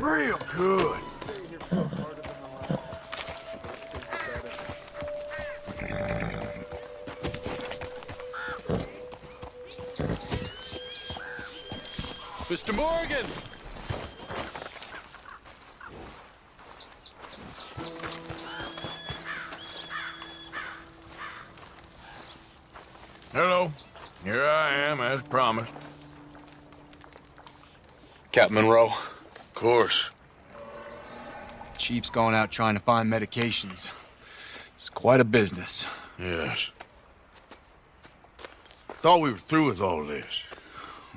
Real good. Mr. Morgan! Hello. Here I am, as promised. Captain Monroe. Of course. Chief's gone out trying to find medications. It's quite a business. Yes. Thought we were through with all this.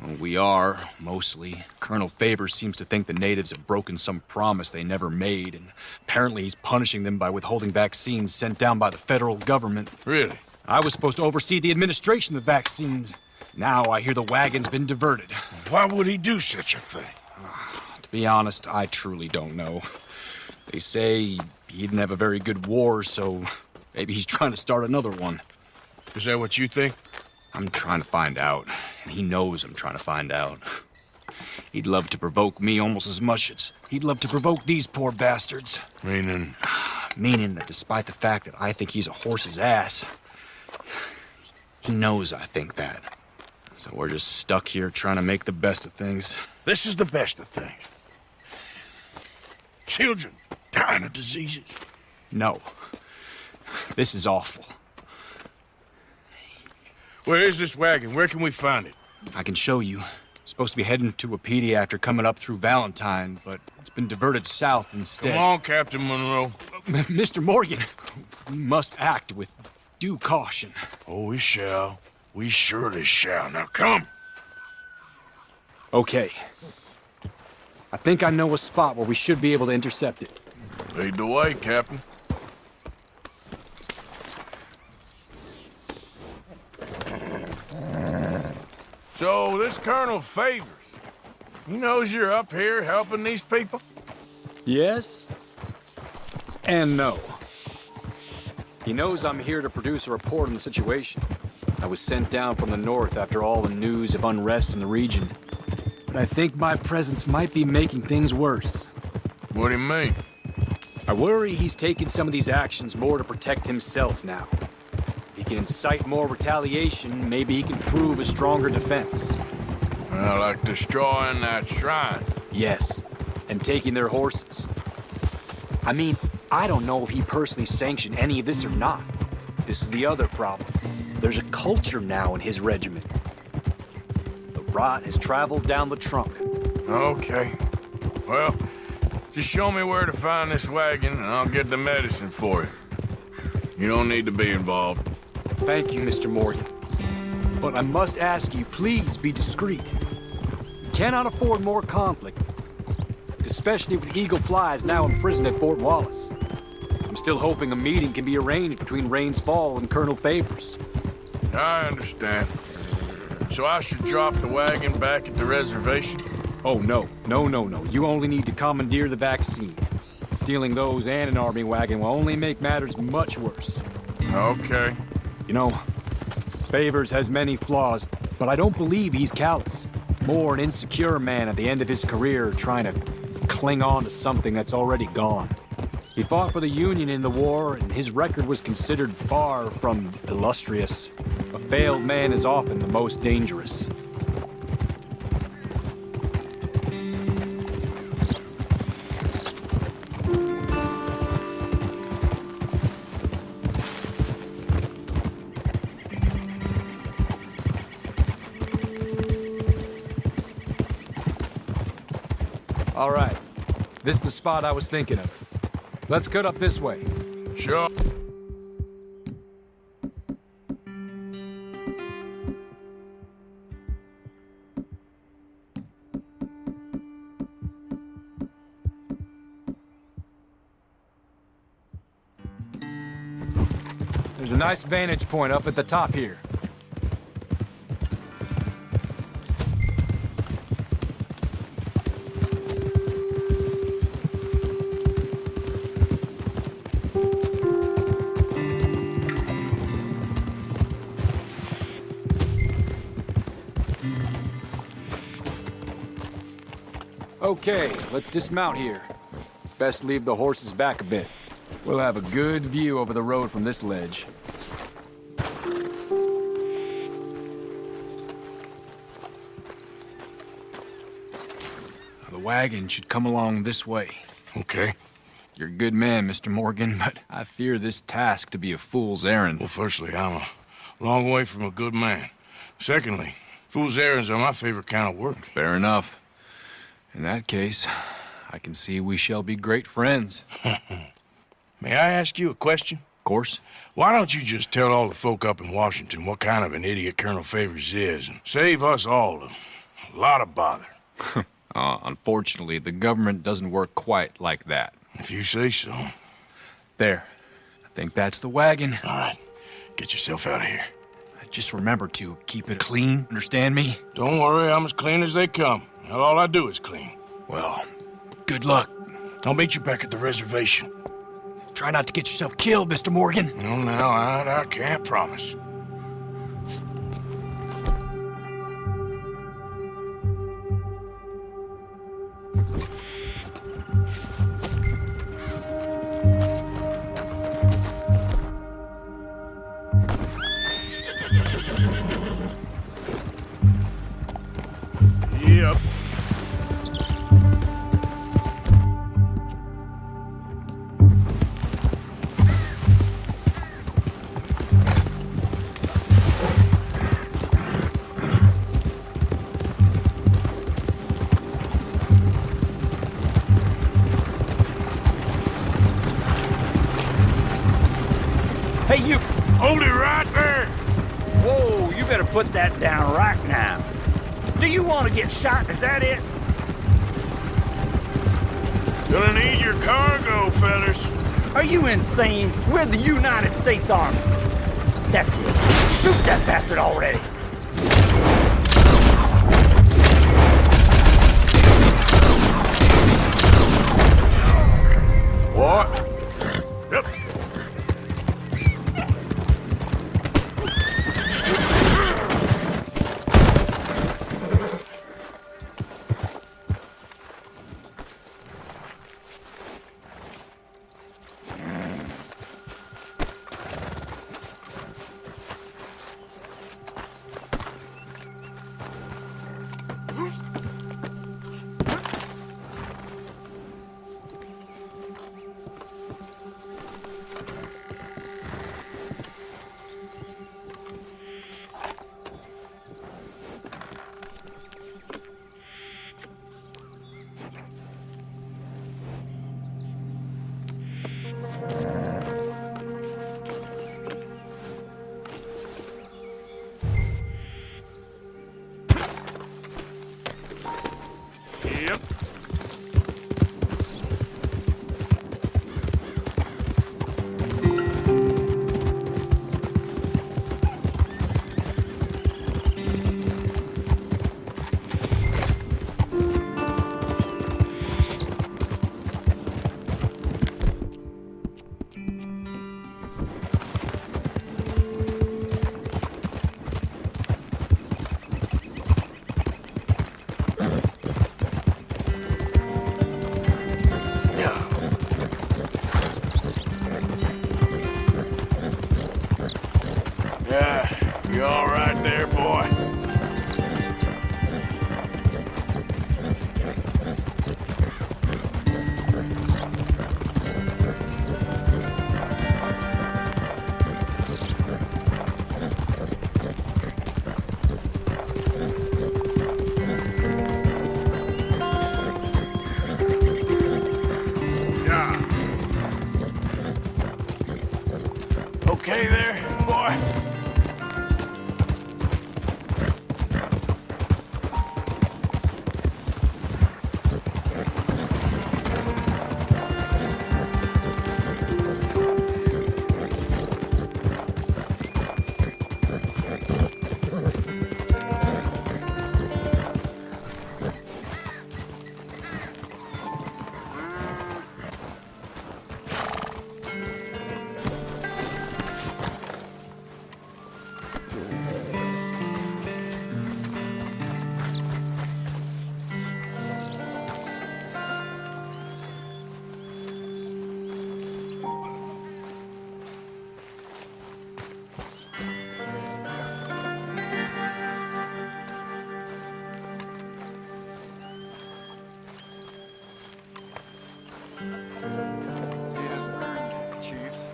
Well, we are, mostly. Colonel Favors seems to think the natives have broken some promise they never made, and apparently he's punishing them by withholding vaccines sent down by the federal government. Really? I was supposed to oversee the administration of vaccines. Now I hear the wagon's been diverted. Why would he do such a thing? To be honest, I truly don't know. They say he didn't have a very good war, so maybe he's trying to start another one. Is that what you think? I'm trying to find out, and he knows I'm trying to find out. He'd love to provoke me almost as much as he'd love to provoke these poor bastards. Meaning? Meaning that despite the fact that I think he's a horse's ass, he knows I think that. So we're just stuck here trying to make the best of things. This is the best of things. Children dying of diseases. No. This is awful. Where is this wagon? Where can we find it? I can show you. It's supposed to be heading to Wapiti after coming up through Valentine, but it's been diverted south instead. Come on, Captain Monroe. Mr. Morgan, we must act with due caution. Oh, we shall. We surely shall. Now come. Okay. I think I know a spot where we should be able to intercept it. Lead the way, Captain. So, this Colonel Favors, he knows you're up here helping these people? Yes and no. He knows I'm here to produce a report on the situation. I was sent down from the north after all the news of unrest in the region. But I think my presence might be making things worse. What do you mean? I worry he's taking some of these actions more to protect himself now. If he can incite more retaliation, maybe he can prove a stronger defense. Well, like destroying that shrine. Yes, and taking their horses. I mean, I don't know if he personally sanctioned any of this or not. This is the other problem. There's a culture now in his regiment. The rot has traveled down the trunk. Okay. Well, just show me where to find this wagon, and I'll get the medicine for you. You don't need to be involved. Thank you, Mr. Morgan. But I must ask you, please be discreet. You cannot afford more conflict, especially with Eagle Flies now imprisoned at Fort Wallace. I'm still hoping a meeting can be arranged between Rains Fall and Colonel Favors. I understand. So I should drop the wagon back at the reservation? Oh, no. No. You only need to commandeer the vaccine. Stealing those and an army wagon will only make matters much worse. Okay. You know, Favors has many flaws, but I don't believe he's callous. More an insecure man at the end of his career trying to cling on to something that's already gone. He fought for the Union in the war, and his record was considered far from illustrious. A failed man is often the most dangerous. All right. This is the spot I was thinking of. Let's cut up this way. Sure. There's a nice vantage point up at the top here. Okay, let's dismount here. Best leave the horses back a bit. We'll have a good view over the road from this ledge. The wagon should come along this way. Okay. You're a good man, Mr. Morgan, but I fear this task to be a fool's errand. Well, firstly, I'm a long way from a good man. Secondly, fool's errands are my favorite kind of work. Fair enough. In that case, I can see we shall be great friends. May I ask you a question? Of course. Why don't you just tell all the folk up in Washington what kind of an idiot Colonel Favors is and save us all a lot of bother? Unfortunately, the government doesn't work quite like that. If you say so. There. I think that's the wagon. All right. Get yourself out of here. Just remember to keep it clean, understand me? Don't worry, I'm as clean as they come. Now all I do is clean. Well, good luck. I'll meet you back at the reservation. Try not to get yourself killed, Mr. Morgan. No, I can't promise. Yep. Hey, you! Hold it right there! Whoa, you better put that down right now. Do you want to get shot? Is that it? Gonna need your cargo, fellas. Are you insane? We're the United States Army. That's it. Shoot that bastard already. What? Yep. Yep. Yeah, you all right there, boy? Yeah. Okay there, boy?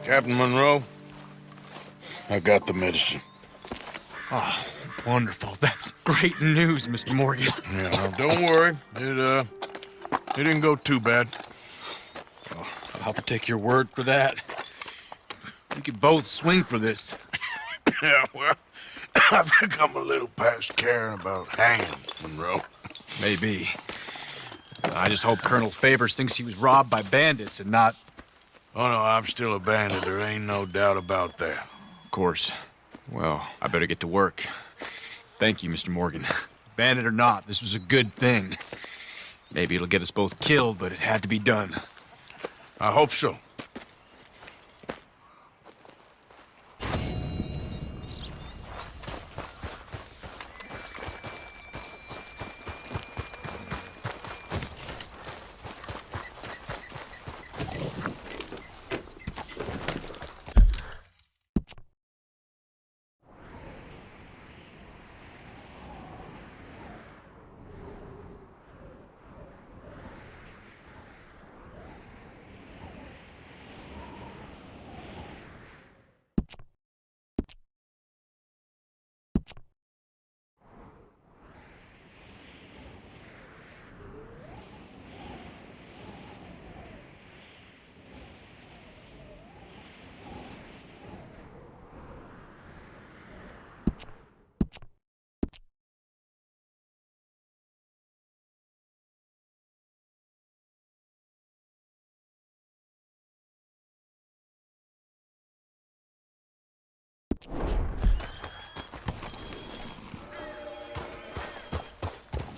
Captain Monroe, I got the medicine. Oh, wonderful. That's great news, Mr. Morgan. Yeah, well, don't worry. It didn't go too bad. Oh, I'll have to take your word for that. We could both swing for this. Yeah, well, I think I'm a little past caring about hanging, Monroe. Maybe. I just hope Colonel Favors thinks he was robbed by bandits and not... Oh, no, I'm still a bandit. There ain't no doubt about that. Of course. Well, I better get to work. Thank you, Mr. Morgan. Bandit or not, this was a good thing. Maybe it'll get us both killed, but it had to be done. I hope so.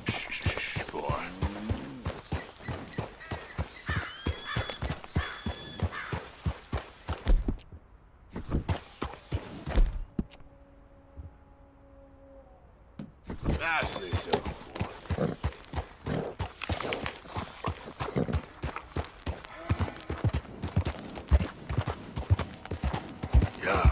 Shh, boy. Nicely done, boy. Yeah.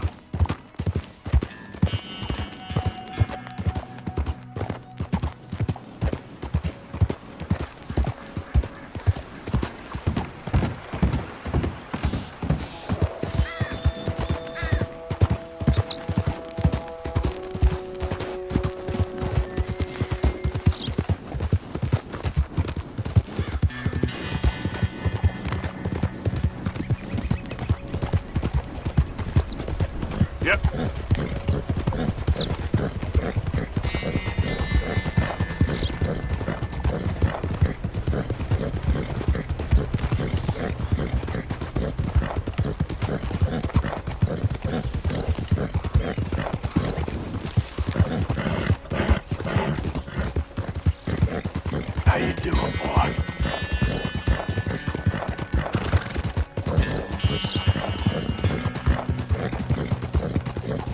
Yep. How you doing, boy?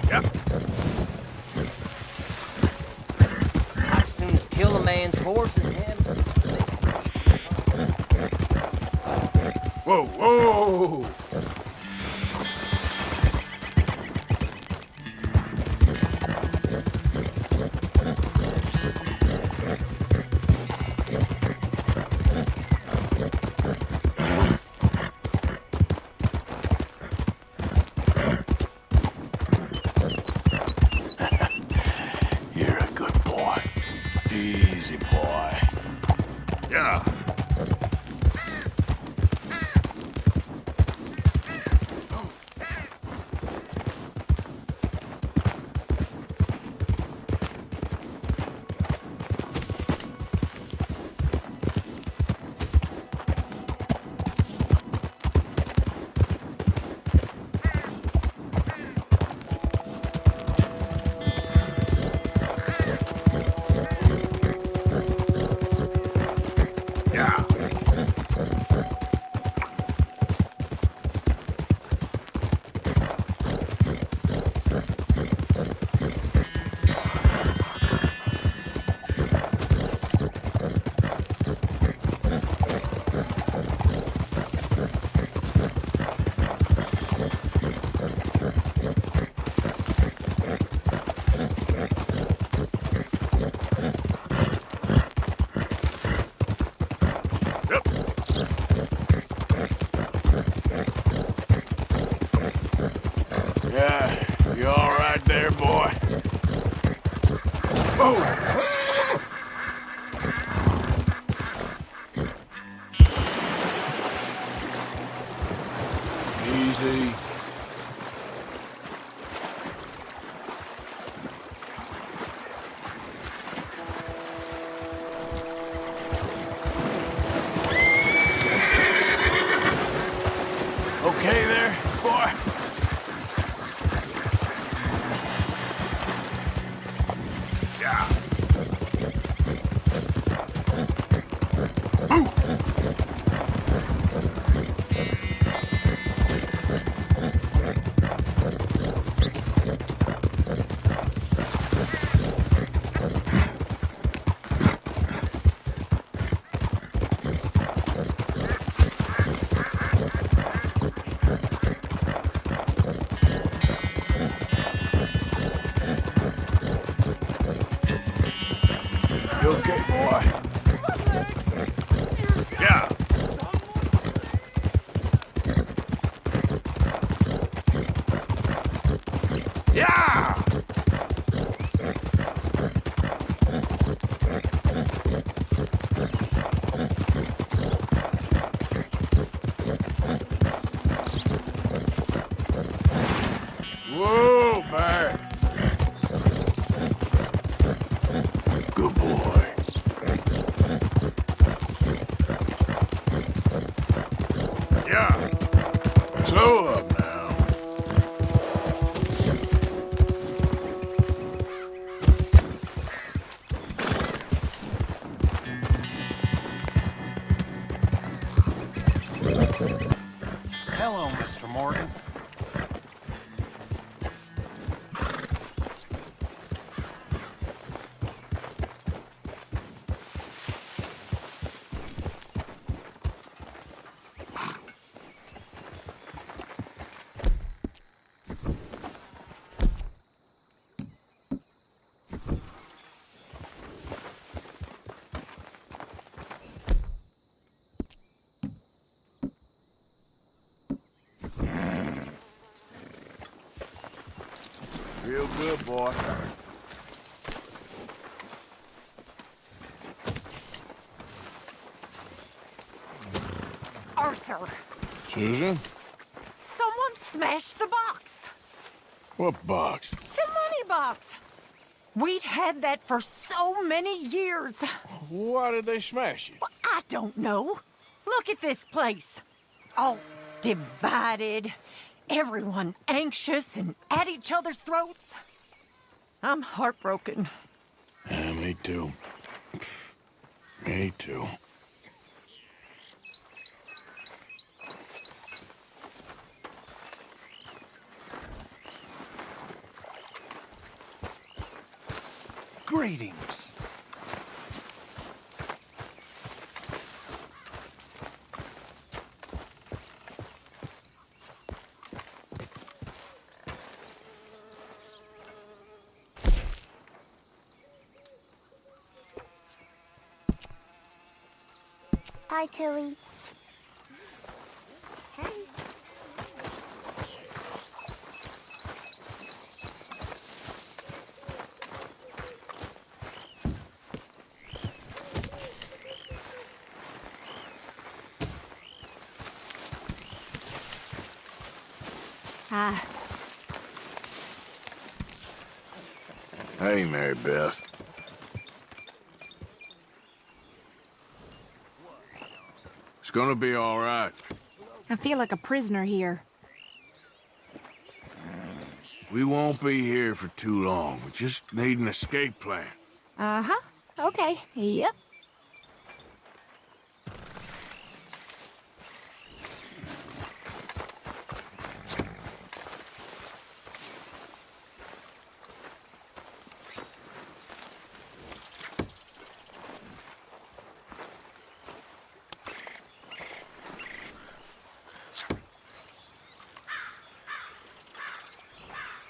Yep. I'd as soon as kill a man's horse as him. Whoa, whoa! You're a good boy. Easy, boy. Yeah. Easy. Okay there, boy? Yeah. You okay, boy? Yeah. Yeah! Whoa, back. Good boy. Yeah. Slow up now. Hello, Mr. Morgan. Real good, boy. Arthur, Susan? someone smashed the box. What box? The money box. We'd had that for so many years. Why did they smash it? Well, I don't know. Look at this place. All divided. Everyone anxious and at each other's throats. I'm heartbroken. Yeah, me too. Me too. Greetings. Hi, Tilly. Hey. Ah, Hey, Mary Beth. It's gonna be all right. I feel like a prisoner here. We won't be here for too long. We just need an escape plan. Uh-huh. Okay. Yep.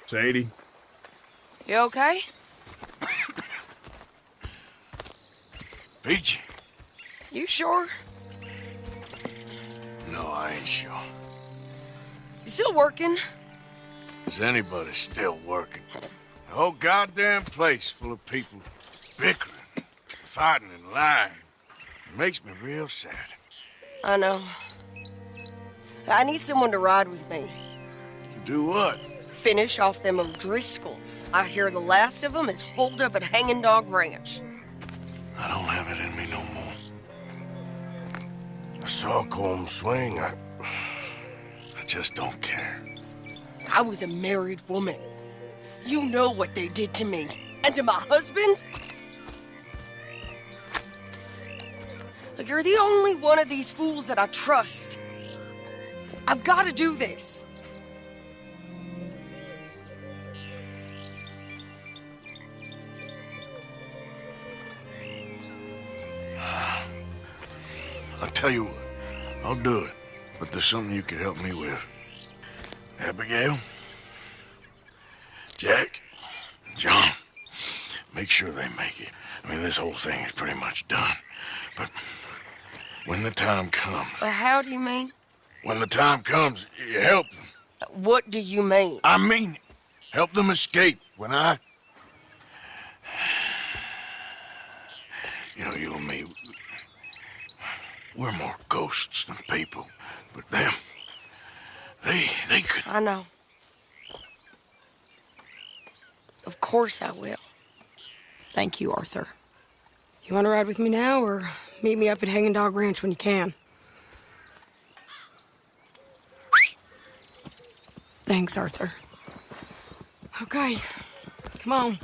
Sadie? You okay? Peachy? You sure? No, I ain't sure. You still working? Is anybody still working? The whole goddamn place full of people bickering, fighting and lying. It makes me real sad. I know. I need someone to ride with me. Do what? Finish off them O'Driscolls. I hear the last of them is holed up at Hanging Dog Ranch. I don't have it in me no more. I saw Colm swing. I just don't care. I was a married woman. You know what they did to me. And to my husband? Like, you're the only one of these fools that I trust. I've got to do this. I'll tell you what, I'll do it. But there's something you could help me with. Abigail, Jack, and John, make sure they make it. I mean, this whole thing is pretty much done. But when the time comes... How do you mean? When the time comes, you help them. What do you mean? I mean it. Help them escape. When I... You know, you and me, we're more ghosts than people. But them, they could... I know. Of course I will. Thank you, Arthur. You want to ride with me now, or meet me up at Hanging Dog Ranch when you can? Thanks, Arthur. Okay, come on.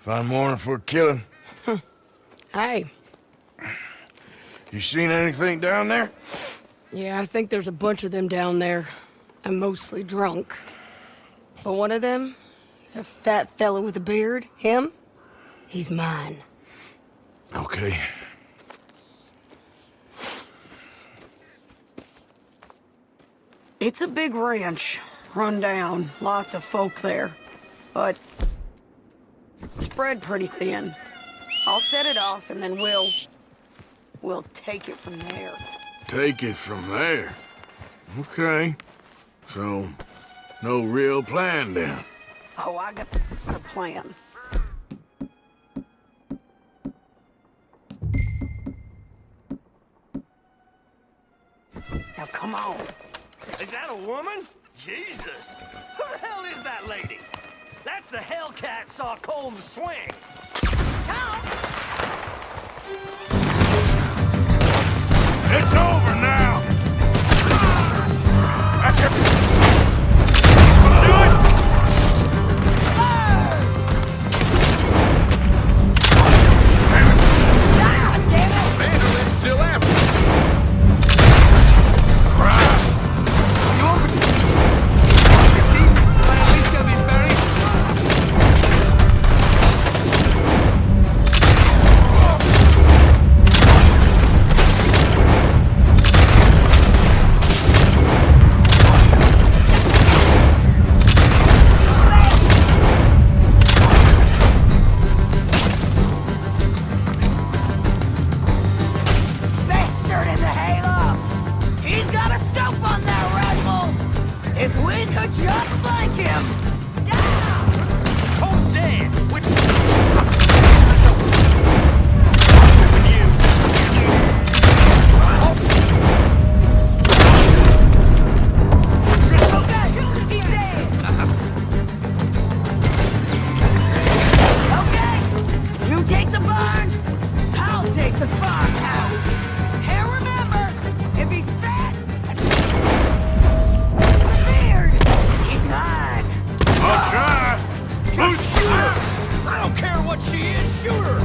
Fine morning for a killing. Hey. You seen anything down there? Yeah, I think there's a bunch of them down there. I'm mostly drunk. But one of them is a fat fella with a beard. Him? He's mine. Okay. It's a big ranch, run down, lots of folk there, but spread pretty thin. I'll set it off and then we'll take it from there. Take it from there? Okay. So, no real plan then? Oh, I got a plan. Now come on. Is that a woman? Jesus! Who the hell is that lady? That's the Hellcat saw Colm swing. It's over now! That's it! Do it! Vanderlyn's still after me. Christ! You open... At least they'll be buried. Bastard in the hayloft! He's got a scope on that rebel! If we could just flank him! Down! Colm's dead! With Okay, you take the barn, I'll take the farmhouse. And remember, if he's fat and with a beard, he's mine. I'll try! shoot her! I don't care what she is, shoot her!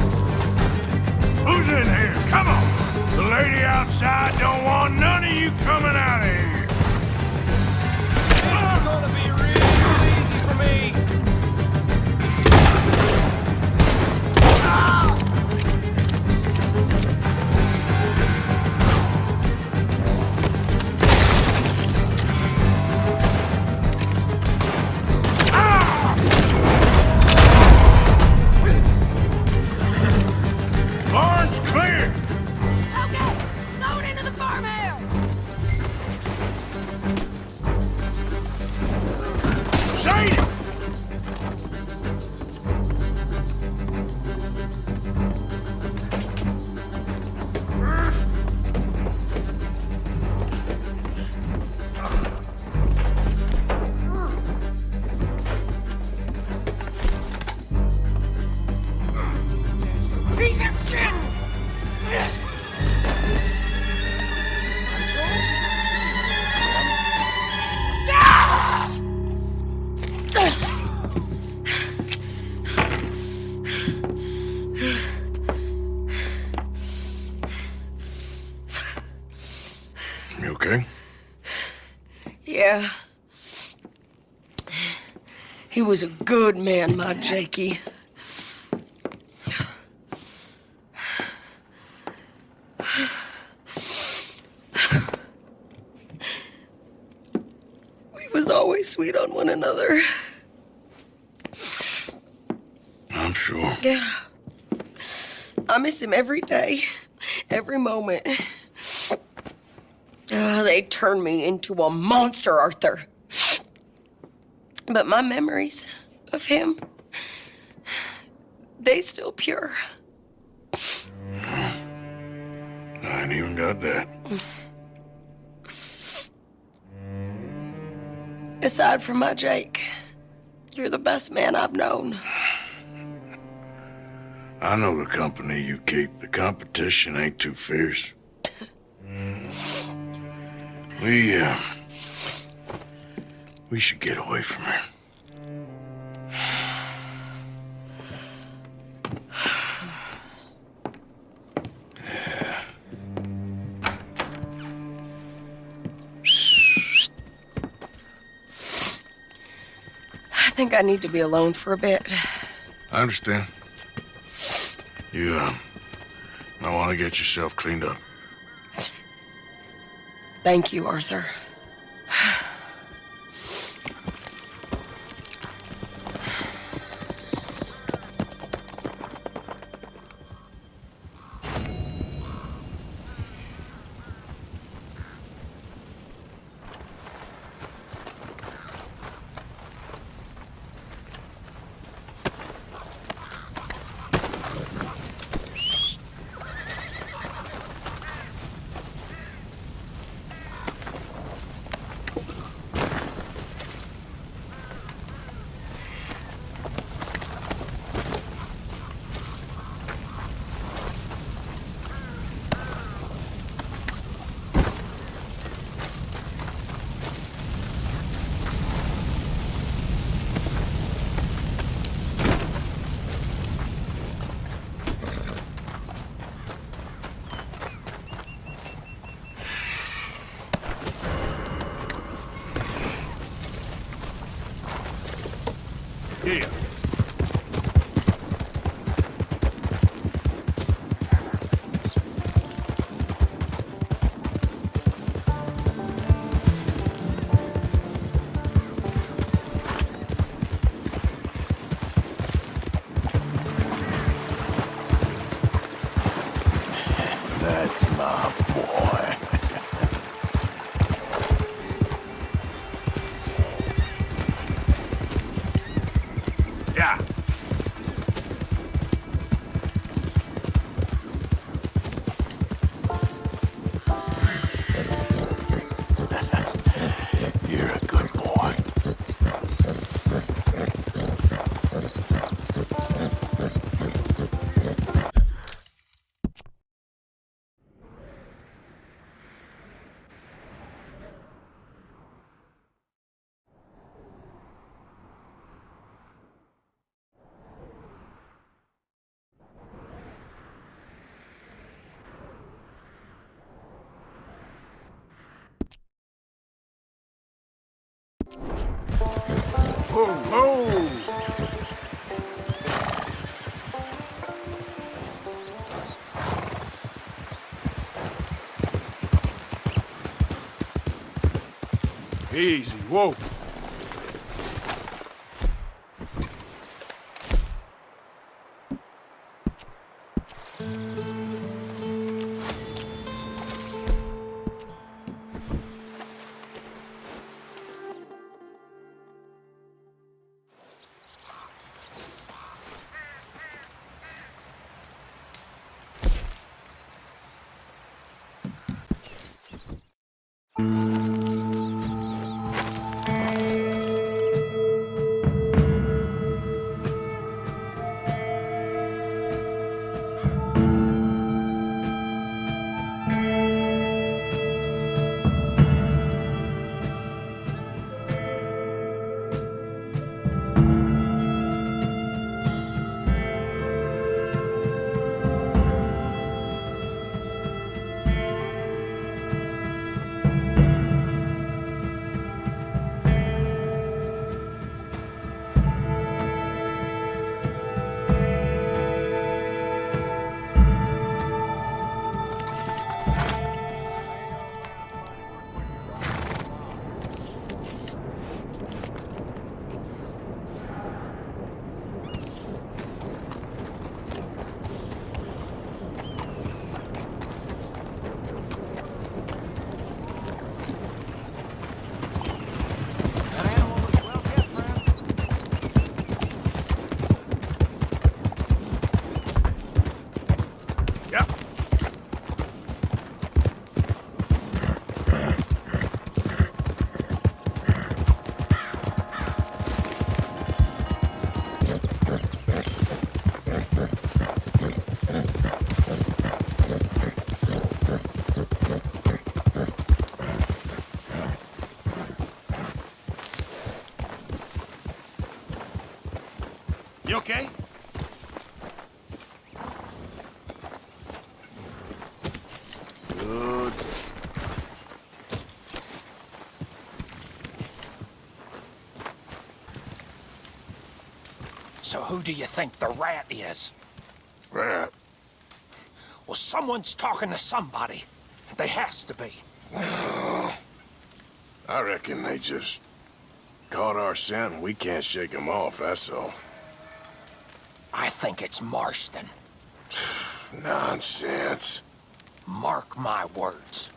Who's in here? Come on! The lady outside don't want none of you coming out of here. This is gonna be real easy for me. Barn's clear! Okay, load into the farmhouse. Sadie! Piece of shit! You okay? Yeah. He was a good man, my Jakey. We was always sweet on one another. I'm sure. Yeah. I miss him every day, every moment. They turned me into a monster, Arthur. But my memories of him, they still pure. I ain't even got that. Aside from my Jake, you're the best man I've known. I know the company you keep. The competition ain't too fierce. We should get away from her. I think I need to be alone for a bit. I understand. You, might want to get yourself cleaned up. Thank you, Arthur. Here. That's my boy. Yeah. You're a good boy. Whoa, whoa! Easy, whoa. You okay? Good. So who do you think the rat is? Rat. Well, someone's talking to somebody. They has to be. I reckon they just caught our scent and we can't shake them off, that's all. I think it's Marston. Nonsense. Mark my words.